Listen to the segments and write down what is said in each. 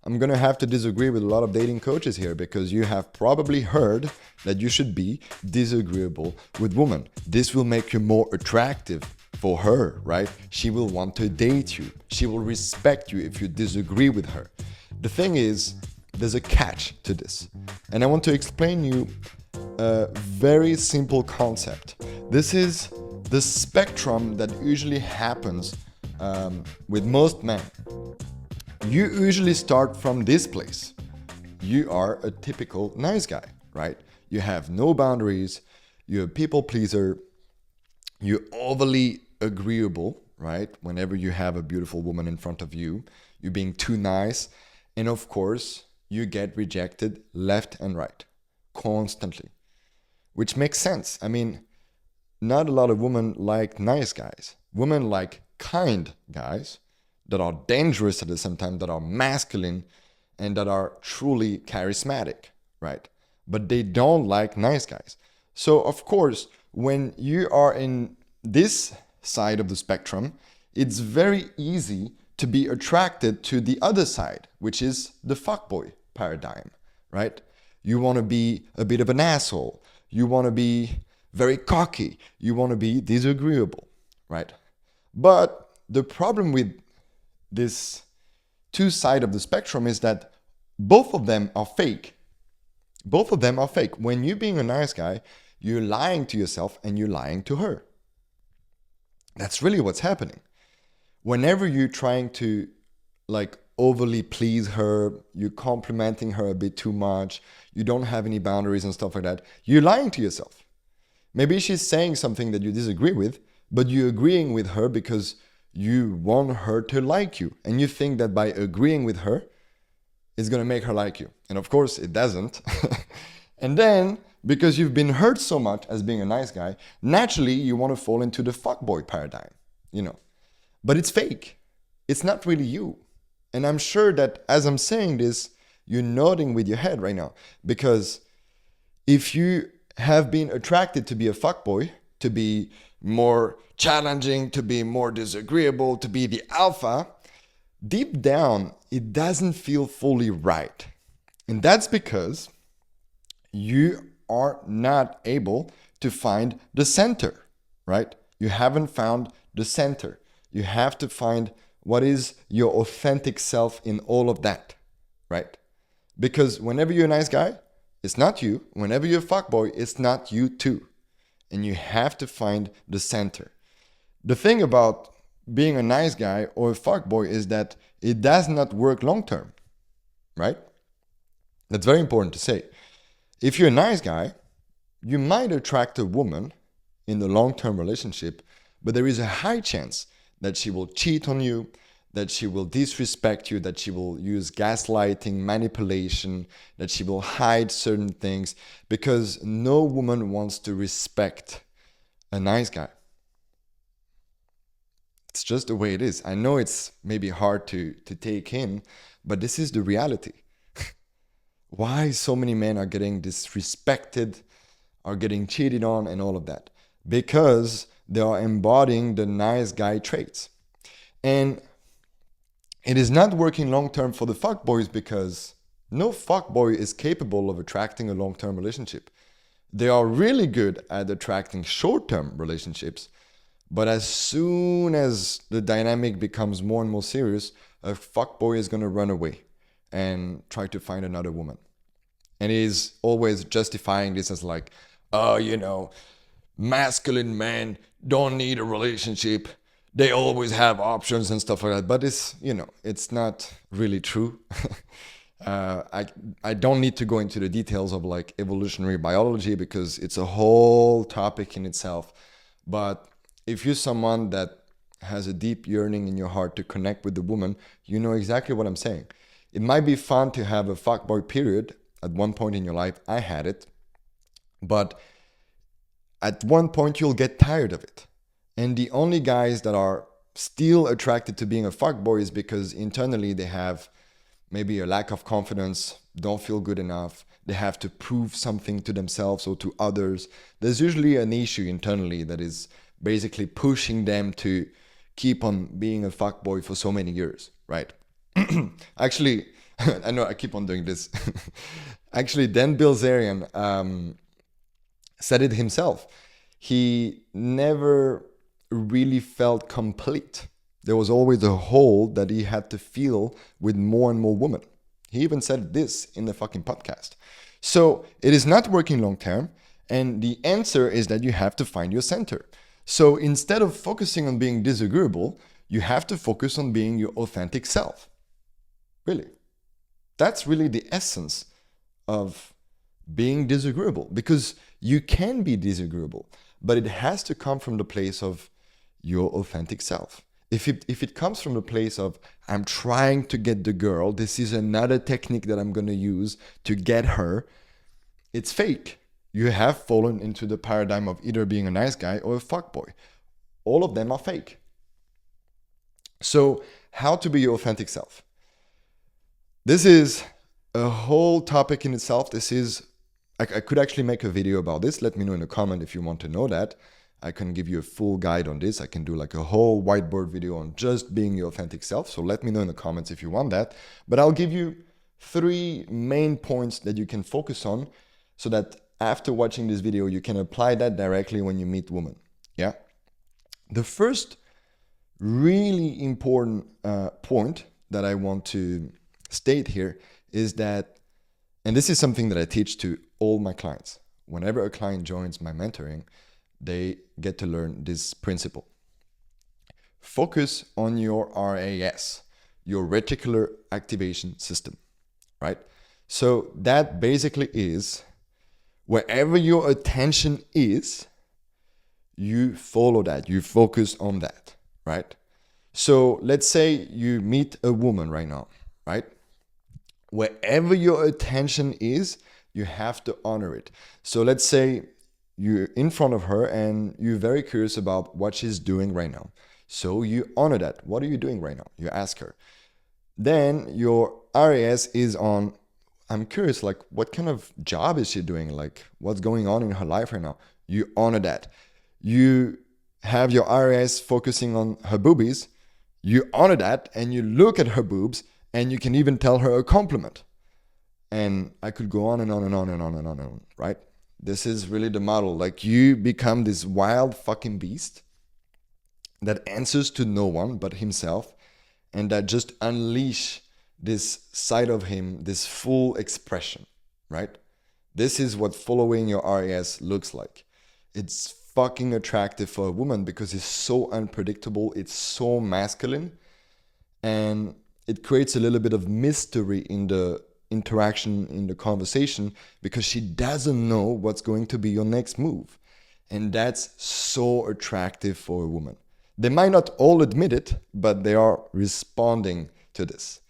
I'm going to have to disagree with a lot of dating coaches here, because you have probably heard that you should be disagreeable with women. This will make you more attractive for her, right? She will want to date you. She will respect you if you disagree with her. The thing is, there's a catch to this. And I want to explain you a very simple concept. This is the spectrum that usually happens with most men. You usually start from this place. You are a typical nice guy, right? You have no boundaries. You're a people pleaser. You're overly agreeable, right? Whenever you have a beautiful woman in front of you, you're being too nice. And of course, you get rejected left and right constantly, which makes sense. I mean, not a lot of women like nice guys. Women like kind guys that are dangerous at the same time, that are masculine, and that are truly charismatic, right? But they don't like nice guys. So, of course, when you are in this side of the spectrum, it's very easy to be attracted to the other side, which is the fuckboy paradigm, right? You want to be a bit of an asshole. You want to be very cocky. You want to be disagreeable, right? But the problem with this two sides of the spectrum is that both of them are fake. Both of them are fake. When you're being a nice guy, you're lying to yourself and you're lying to her. That's really what's happening. Whenever you're trying to like overly please her, you're complimenting her a bit too much, you don't have any boundaries and stuff like that, you're lying to yourself. Maybe she's saying something that you disagree with, but you're agreeing with her because you want her to like you. And you think that by agreeing with her, it's going to make her like you. And of course, it doesn't. And then, because you've been hurt so much as being a nice guy, naturally, you want to fall into the fuckboy paradigm, you know. But it's fake. It's not really you. And I'm sure that as I'm saying this, you're nodding with your head right now. Because if you have been attracted to be a fuckboy, to be more challenging, to be more disagreeable, to be the alpha, deep down, it doesn't feel fully right. And that's because you are not able to find the center, right? You haven't found the center. You have to find what is your authentic self in all of that, right? Because whenever you're a nice guy, it's not you. Whenever you're a fuckboy, it's not you too. And you have to find the center. The thing about being a nice guy or a fuckboy is that it does not work long term, right? That's very important to say. If you're a nice guy, you might attract a woman in the long-term relationship, but there is a high chance that she will cheat on you, that she will disrespect you, that she will use gaslighting, manipulation, that she will hide certain things, because no woman wants to respect a nice guy. It's just the way it is. I know it's maybe hard to take in, but this is the reality. Why so many men are getting disrespected, are getting cheated on and all of that? Because they are embodying the nice guy traits. And it is not working long term for the fuckboys because no fuckboy is capable of attracting a long-term relationship. They are really good at attracting short-term relationships, but as soon as the dynamic becomes more and more serious, a fuckboy is going to run away and try to find another woman. And he's always justifying this as like, oh, you know, masculine men don't need a relationship. They always have options and stuff like that. But it's, you know, it's not really true. I don't need to go into the details of like evolutionary biology because it's a whole topic in itself. But if you're someone that has a deep yearning in your heart to connect with the woman, you know exactly what I'm saying. It might be fun to have a fuckboy period at one point in your life. I had it. But at one point you'll get tired of it. And the only guys that are still attracted to being a fuckboy is because internally they have maybe a lack of confidence, don't feel good enough. They have to prove something to themselves or to others. There's usually an issue internally that is basically pushing them to keep on being a fuckboy for so many years, right? Actually, I know I keep on doing this. Actually, Dan Bilzerian said it himself. He never really felt complete. There was always a hole that he had to fill with more and more women. He even said this in the fucking podcast. So it is not working long term. And the answer is that you have to find your center. So instead of focusing on being disagreeable, you have to focus on being your authentic self. Really. That's really the essence of being disagreeable, because you can be disagreeable, but it has to come from the place of your authentic self. If it comes from the place of, I'm trying to get the girl, this is another technique that I'm going to use to get her, it's fake. You have fallen into the paradigm of either being a nice guy or a fuckboy. All of them are fake. So, how to be your authentic self? This is a whole topic in itself. I could actually make a video about this. Let me know in the comment if you want to know that. I can give you a full guide on this. I can do like a whole whiteboard video on just being your authentic self. So let me know in the comments if you want that. But I'll give you 3 main points that you can focus on so that after watching this video, you can apply that directly when you meet women. Yeah. The first really important point that I want to state here is that, and this is something that I teach to all my clients. Whenever a client joins my mentoring, they get to learn this principle. Focus on your RAS, your reticular activation system, right? So that basically is wherever your attention is, you follow that, you focus on that, right? So let's say you meet a woman right now, right? Wherever your attention is, you have to honor it. So let's say you're in front of her and you're very curious about what she's doing right now. So you honor that. What are you doing right now? You ask her. Then your RAS is on, I'm curious, like what kind of job is she doing? Like what's going on in her life right now? You honor that. You have your RAS focusing on her boobies. You honor that and you look at her boobs and you can even tell her a compliment. And I could go on and on and on and on and on and on, right? This is really the model. Like you become this wild fucking beast that answers to no one but himself, and that just unleash this side of him, this full expression, right? This is what following your RAS looks like. It's fucking attractive for a woman because it's so unpredictable, it's so masculine, and it creates a little bit of mystery in the interaction, in the conversation, because she doesn't know what's going to be your next move. And that's so attractive for a woman. They might not all admit it, but they are responding to this.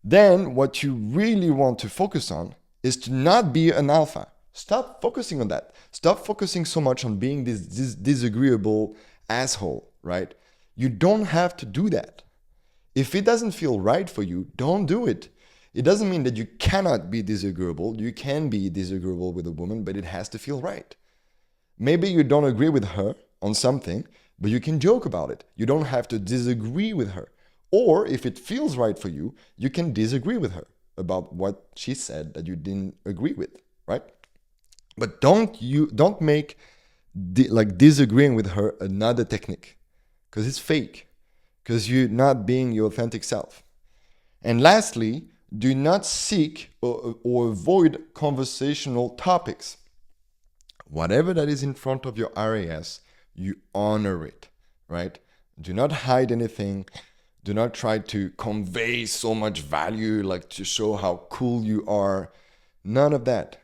Then what you really want to focus on is to not be an alpha. Stop focusing on that. Stop focusing so much on being this disagreeable asshole, right? You don't have to do that. If it doesn't feel right for you, don't do it. It doesn't mean that you cannot be disagreeable. You can be disagreeable with a woman, but it has to feel right. Maybe you don't agree with her on something, but you can joke about it. You don't have to disagree with her. Or if it feels right for you, you can disagree with her about what she said that you didn't agree with, right? But don't make disagreeing with her another technique, because it's fake, because you're not being your authentic self. And lastly, do not seek or avoid conversational topics. Whatever that is in front of your RAS, you honor it, right? Do not hide anything. Do not try to convey so much value, like to show how cool you are. None of that.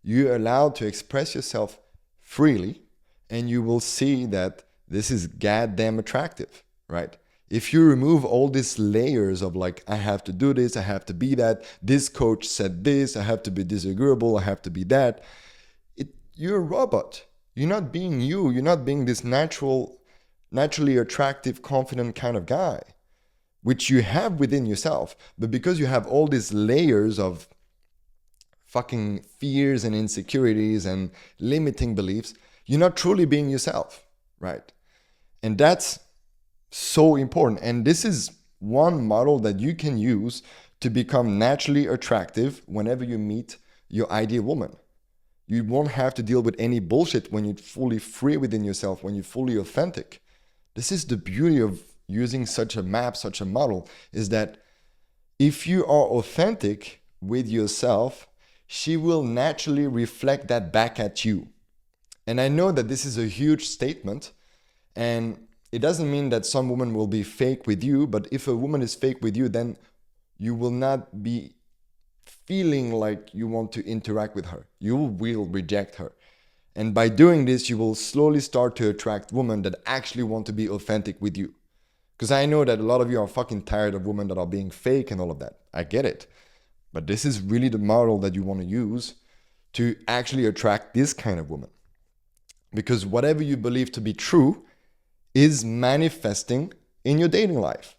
You're allowed to express yourself freely, and you will see that this is goddamn attractive, right? If you remove all these layers of like, I have to do this, I have to be that, this coach said this, I have to be disagreeable, I have to be that, you're a robot. You're not being you. You're not being this naturally attractive, confident kind of guy, which you have within yourself. But because you have all these layers of fucking fears and insecurities and limiting beliefs, you're not truly being yourself, right? And that's so important. And this is one model that you can use to become naturally attractive whenever you meet your ideal woman. You won't have to deal with any bullshit when you're fully free within yourself, when you're fully authentic. This is the beauty of using such a map, such a model, is that if you are authentic with yourself, she will naturally reflect that back at you. And I know that this is a huge statement, and it doesn't mean that some woman will be fake with you, but if a woman is fake with you, then you will not be feeling like you want to interact with her. You will reject her. And by doing this, you will slowly start to attract women that actually want to be authentic with you. Because I know that a lot of you are fucking tired of women that are being fake and all of that. I get it. But this is really the model that you want to use to actually attract this kind of woman. Because whatever you believe to be true is manifesting in your dating life.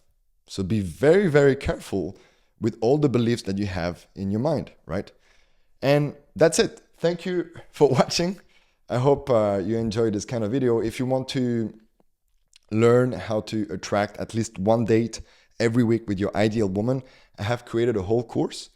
So be very, very careful with all the beliefs that you have in your mind, right? And that's it. Thank you for watching. I hope you enjoyed this kind of video. If you want to learn how to attract at least one date every week with your ideal woman, I have created a whole course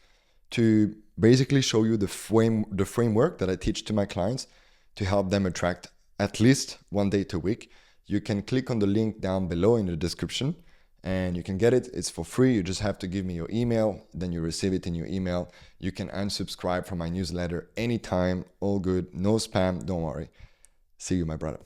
to basically show you the framework that I teach to my clients to help them attract at least one date a week. You can click on the link down below in the description and you can get it. It's for free. You just have to give me your email, then you receive it in your email. You can unsubscribe from my newsletter anytime. All good. No spam. Don't worry. See you, my brother.